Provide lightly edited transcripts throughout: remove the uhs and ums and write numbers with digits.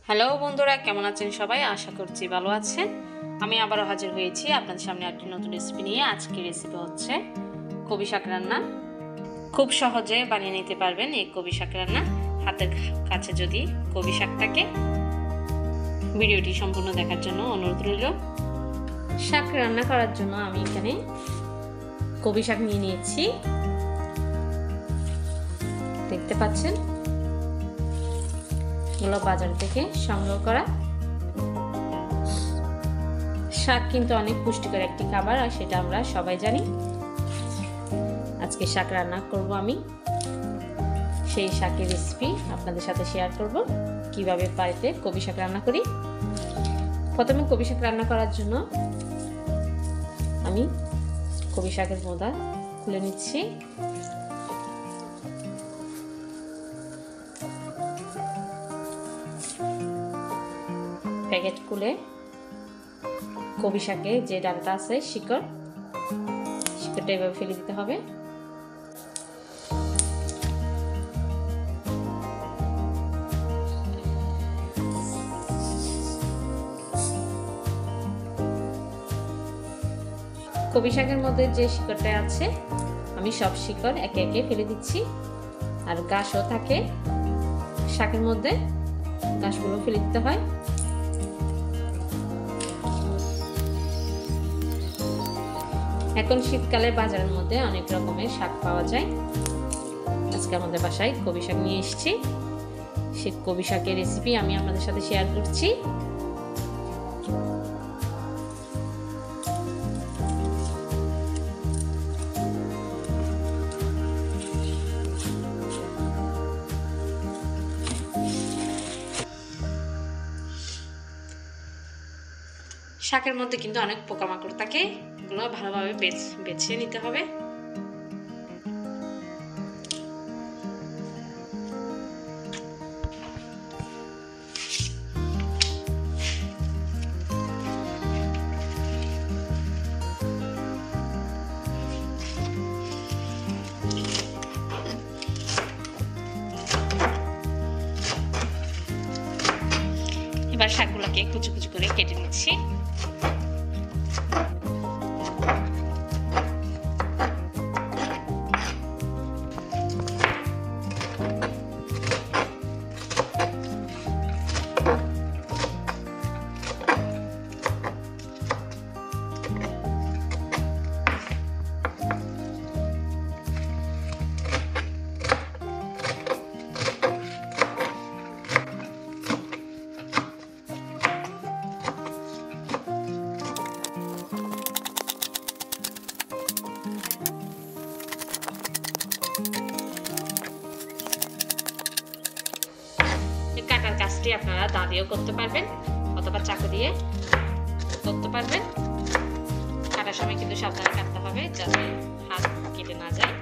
Hello বন্ধুরা, কেমন আছেন সবাই? আশা করছি ভালো আছেন। আমি আবারও হাজির হয়েছি আপনাদের সামনে একটি নতুন রেসিপি নিয়ে। আজকের রেসিপি হচ্ছে কবি শাক রান্না। খুব সহজে বানিয়ে নিতে পারবেন এই কবি শাক রান্না। হাতের কাছে যদি কবি শাক থাকে, ভিডিওটি সম্পূর্ণ দেখার জন্য অনুরোধ রইল। শাক রান্না করার জন্য আমি এখানে কবি শাক নিয়ে নিয়েছি, দেখতে পাচ্ছেন। এগুলো বাজার থেকে সংগ্রহ করা। শাক কিন্তু অনেক পুষ্টিকর একটি খাবার, আর সেটা আমরা সবাই জানি। আজকে শাক রান্না করব আমি, সেই শাকের রেসিপি আপনাদের সাথে শেয়ার করব, কিভাবে বাড়িতে কবি শাক রান্না করি। প্রথমে কবি শাক রান্না করার জন্য আমি কবি শাকের মোদা খুলে নিচ্ছি। প্যাকেট খুলে কবি শাকে যে ডালটা আছে শিকড়টা এভাবে ফেলে দিতে হবে। কবি শাকের মধ্যে যে শিকড়টা আছে আমি সব শিকড় একে একে ফেলে দিচ্ছি। আর গাছও থাকে শাকের মধ্যে, গাছগুলো ফেলে দিতে হয়। এখন শীতকালে বাজারের মধ্যে অনেক রকমের শাক পাওয়া যায়। আজকে আমাদের বাসায় কবি শাক নিয়ে এসেছি। সেই কবি শাকের রেসিপি আমি আপনাদের সাথে শেয়ার করছি। শাকের মধ্যে কিন্তু অনেক পোকামাকড় থাকে, এগুলো ভালোভাবে বেছে নিতে হবে। এবার শাকগুলোকে কুচি কুচি করে কেটে নিচ্ছি। কাটার কাজটি আপনারা দা দিয়েও করতে পারবেন অথবা চাকু দিয়ে করতে পারবেন। কাটার সময় কিন্তু সাবধানে কাটতে হবে যাতে হাত কেটে না যায়।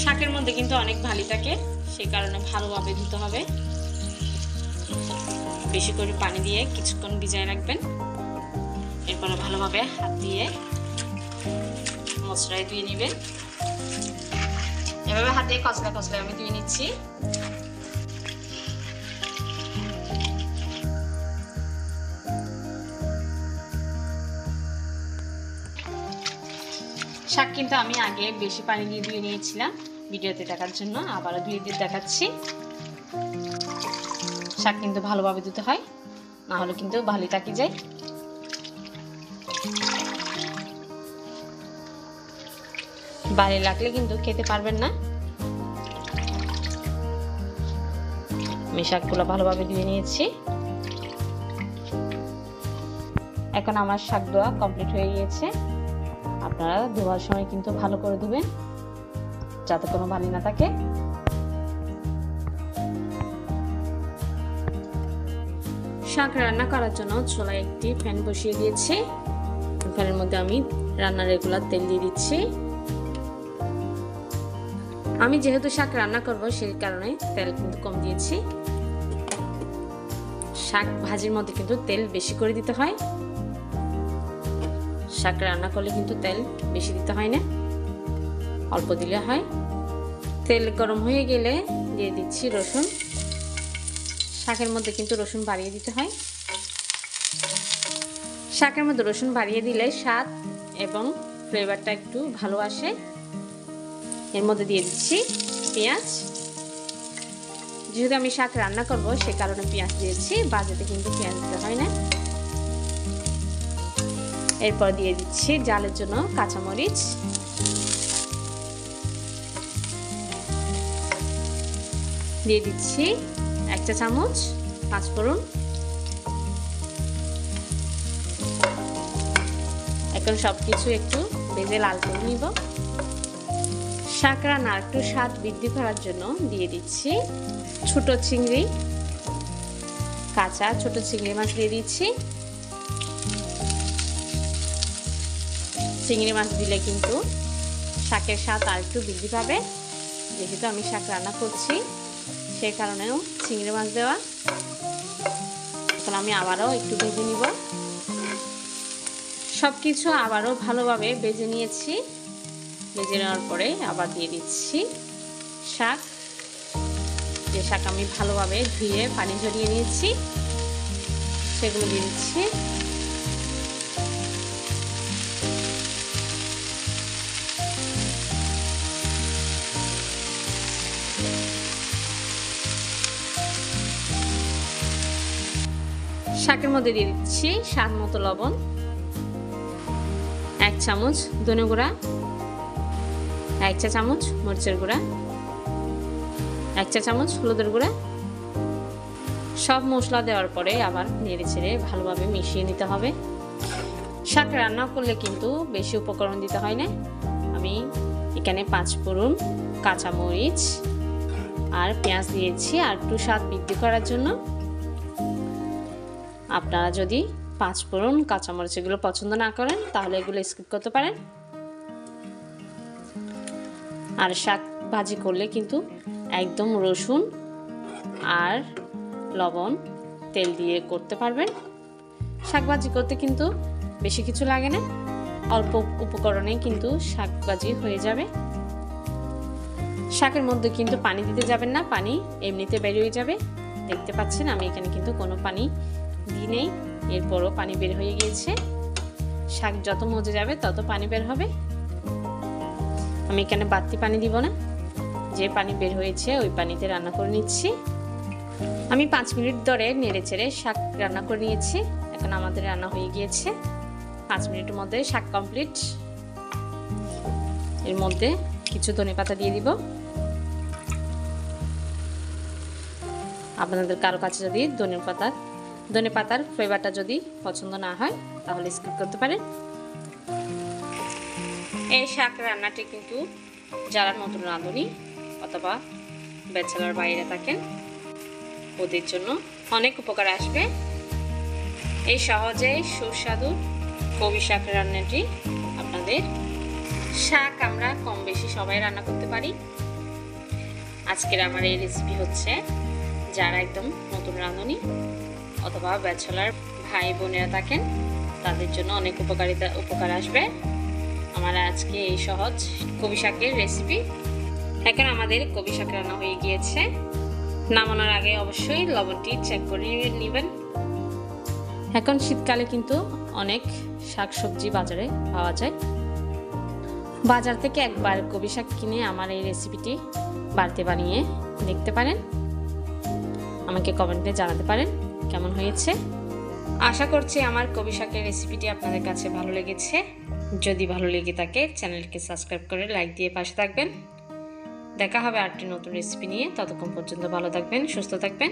শাকের মধ্যে কিন্তু অনেক ভালি থাকে, সেই কারণে ভালোভাবে ধুতে হবে। বেশি করে পানি দিয়ে কিছুক্ষণ ভিজিয়ে রাখবেন। এরপরে ভালোভাবে হাত দিয়ে মশলায় ধুয়ে নেবেন। এভাবে হাত দিয়ে কচলা আমি ধুয়ে নিচ্ছি। শাক কিন্তু আমি আগে বেশি পানি দিয়ে ধুয়ে নিয়েছিলাম ভিডিওতে দেখার জন্য, আবারও ধুয়ে দিয়ে দেখাচ্ছি। শাক কিন্তু ভালোভাবে ধুতে হয়, না হলে কিন্তু ভালো টাকি যায়। বালি লাগলে কিন্তু খেতে পারবেন না। আমি শাকগুলো ভালোভাবে ধুয়ে নিয়েছি। এখন আমার শাক ধোয়া কমপ্লিট হয়ে গিয়েছে। আপনারা ধোয়ার সময় কিন্তু ভালো করে ধুবেন যাতে কোনো বালি না থাকে। শাক রান্না করার জন্য চুলায় একটি প্যান বসিয়ে দিয়েছি। প্যানের মধ্যে আমি রান্নার রেগুলার তেল দিয়ে দিচ্ছি। আমি যেহেতু শাক রান্না করব সেই কারণে তেল কিন্তু কম দিয়েছি। শাক ভাজির মধ্যে কিন্তু তেল বেশি করে দিতে হয়, শাক রান্না করলে কিন্তু তেল বেশি দিতে হয় না, অল্প দিলে হয়। তেল গরম হয়ে গেলে দিয়ে দিচ্ছি রসুন। শাকের মধ্যে কিন্তু রসুন বাড়িয়ে দিতে হয়। শাকের মধ্যে রসুন বাড়িয়ে দিলে স্বাদ এবং ফ্লেভারটা একটু ভালো আসে। এর মধ্যে দিয়ে দিচ্ছি পেঁয়াজ। যেহেতু আমি শাক রান্না করব সে কারণে পেঁয়াজ দিয়েছি, বাজাতে কিন্তু পেঁয়াজ দিতে হয় না। এরপর দিয়ে দিচ্ছি ঝালের জন্য কাঁচামরিচ। দিয়ে দিচ্ছি 1 চা চামচ পাঁচফোড়ন। এখন সবকিছু একটু ভেজে লাল করে নিব। শাক রান্নার একটু স্বাদ বৃদ্ধি করার জন্য দিয়ে দিচ্ছি ছোট চিংড়ি, কাঁচা ছোট চিংড়ি মাছ দিয়ে দিচ্ছি। চিংড়ি মাছ দিলে কিন্তু শাকের স্বাদ আর একটু বৃদ্ধি পাবে। যেহেতু আমি শাক রান্না করছি সেই কারণেও চিংড়ি মাছ দেওয়া। এখন আমি আবারও একটু ভেজে নিব। সবকিছু আবারও ভালোভাবে ভেজে নিয়েছি। ভেজে নেওয়ার পরে আবার দিয়ে দিচ্ছি শাক। যে শাক আমি ভালোভাবে ধুয়ে পানি ঝরিয়ে নিয়েছি সেগুলো দিয়ে দিচ্ছি। শাকের মধ্যে দিয়ে দিচ্ছি স্বাদ মতো লবণ, 1 চামচ ধনে গুঁড়া, 1 চা চামচ মরিচের গুঁড়া, 1 চা চামচ হলুদের গুঁড়া। সব মশলা দেওয়ার পরে আবার নেড়ে ছেড়ে ভালোভাবে মিশিয়ে নিতে হবে। শাক রান্না করলে কিন্তু বেশি উপকরণ দিতে হয় না। আমি এখানে 5 ফোড়ন, কাঁচামরিচ আর পেঁয়াজ দিয়েছি আর একটু স্বাদ বৃদ্ধি করার জন্য। আপনারা যদি 5 ফোড়ন কাঁচামরিচ এগুলো পছন্দ না করেন তাহলে এগুলো স্কিপ করতে পারেন। আর শাক ভাজি করলে কিন্তু একদম রসুন আর লবণ তেল দিয়ে করতে পারবেন। শাক ভাজি করতে কিন্তু বেশি কিছু লাগে না, অল্প উপকরণে কিন্তু শাক ভাজি হয়ে যাবে। শাকের মধ্যে কিন্তু পানি দিতে যাবেন না, পানি এমনিতে বের হয়ে যাবে। দেখতে পাচ্ছেন আমি এখানে কিন্তু কোনো পানি দিই নেই, এরপরও পানি বের হয়ে গিয়েছে। শাক যত মজে যাবে তত পানি বের হবে। আমি এখানে বাড়তি পানি দিব না, যে পানি বের হয়েছে ওই পানিতে রান্না করে নিচ্ছি। আমি 5 মিনিট ধরে নেড়ে চেড়ে শাক রান্না করে নিয়েছি। এখন আমাদের রান্না হয়ে গিয়েছে, 5 মিনিটের মধ্যে শাক কমপ্লিট। এর মধ্যে কিছু ধনেপাতা দিয়ে দিব। আপনাদের কারো কাছে যদি ধনেপাতার ফ্লেভারটা যদি পছন্দ না হয় তাহলে স্কিপ করতে পারেন। এই শাক রান্নাটি কিন্তু যারা নতুন রাঁধুনি অথবা ব্যাচেলর বাইরে থাকেন ওদের জন্য অনেক উপকার আসবে। এই সহজে সুস্বাদু কবি শাক রান্নাটি আপনাদের। শাক আমরা কম বেশি সবাই রান্না করতে পারি। আজকের আমার এই রেসিপি হচ্ছে যারা একদম নতুন রাঁধুনি অথবা ব্যাচেলর ভাই বোনেরা থাকেন তাদের জন্য অনেক উপকার আসবে আমার আজকে এই সহজ কবি শাকের রেসিপি। এখন আমাদের কবি শাক রান্না হয়ে গিয়েছে। নামানোর আগে অবশ্যই লবণটি চেক করে নেবেন। এখন শীতকালে কিন্তু অনেক শাকসবজি বাজারে পাওয়া যায়। বাজার থেকে একবার কবি শাক কিনে আমার এই রেসিপিটি বাড়িতে বানিয়ে দেখতে পারেন। আমাকে কমেন্টে জানাতে পারেন কেমন হয়েছে। আশা করছি আমার কবি শাকের রেসিপিটি আপনাদের কাছে ভালো লেগেছে। যদি ভালো লেগে থাকে চ্যানেলকে সাবস্ক্রাইব করে লাইক দিয়ে পাশে থাকবেন। দেখা হবে আরেকটি নতুন রেসিপি নিয়ে। ততক্ষণ পর্যন্ত ভালো থাকবেন, সুস্থ থাকবেন।